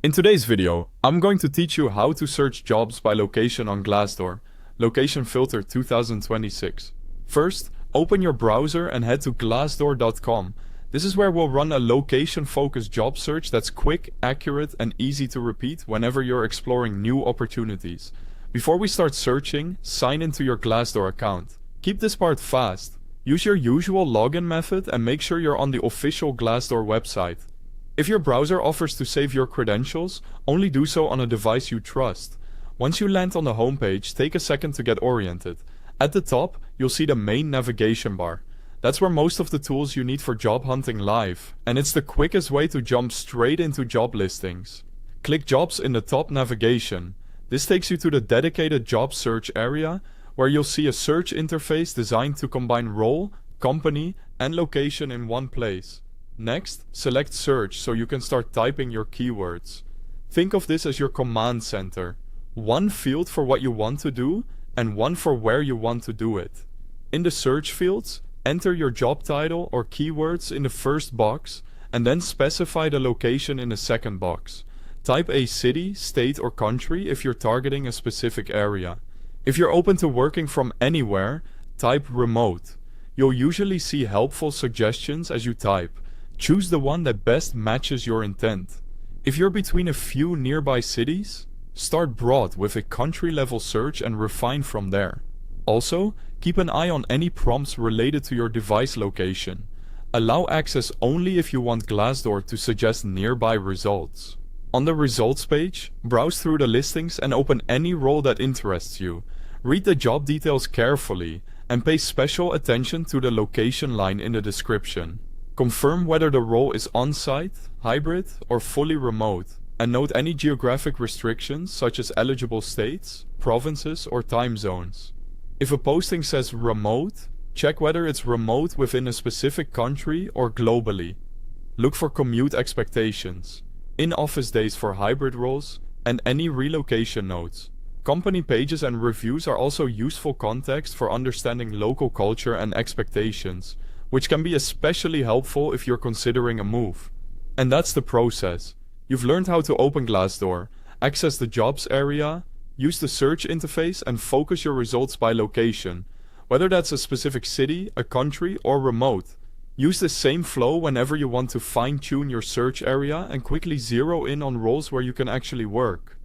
In today's video, I'm going to teach you how to search jobs by location on Glassdoor, Location Filter 2026. First, open your browser and head to glassdoor.com. This is where we'll run a location-focused job search that's quick, accurate, and easy to repeat whenever you're exploring new opportunities. Before we start searching, sign into your Glassdoor account. Keep this part fast. Use your usual login method and make sure you're on the official Glassdoor website. If your browser offers to save your credentials, only do so on a device you trust. Once you land on the homepage, take a second to get oriented. At the top, you'll see the main navigation bar. That's where most of the tools you need for job hunting live, and it's the quickest way to jump straight into job listings. Click Jobs in the top navigation. This takes you to the dedicated job search area, where you'll see a search interface designed to combine role, company, and location in one place. Next, select Search so you can start typing your keywords. Think of this as your command center. One field for what you want to do, and one for where you want to do it. In the search fields, enter your job title or keywords in the first box, and then specify the location in the second box. Type a city, state, or country if you're targeting a specific area. If you're open to working from anywhere, type remote. You'll usually see helpful suggestions as you type. Choose the one that best matches your intent. If you're between a few nearby cities, start broad with a country-level search and refine from there. Also, keep an eye on any prompts related to your device location. Allow access only if you want Glassdoor to suggest nearby results. On the results page, browse through the listings and open any role that interests you. Read the job details carefully and pay special attention to the location line in the description. Confirm whether the role is on-site, hybrid, or fully remote, and note any geographic restrictions such as eligible states, provinces, or time zones. If a posting says remote, check whether it's remote within a specific country or globally. Look for commute expectations, in-office days for hybrid roles, and any relocation notes. Company pages and reviews are also useful context for understanding local culture and expectations, which can be especially helpful if you're considering a move. And that's the process. You've learned how to open Glassdoor, access the jobs area, use the search interface, and focus your results by location. Whether that's a specific city, a country, or remote. Use the same flow whenever you want to fine-tune your search area and quickly zero in on roles where you can actually work.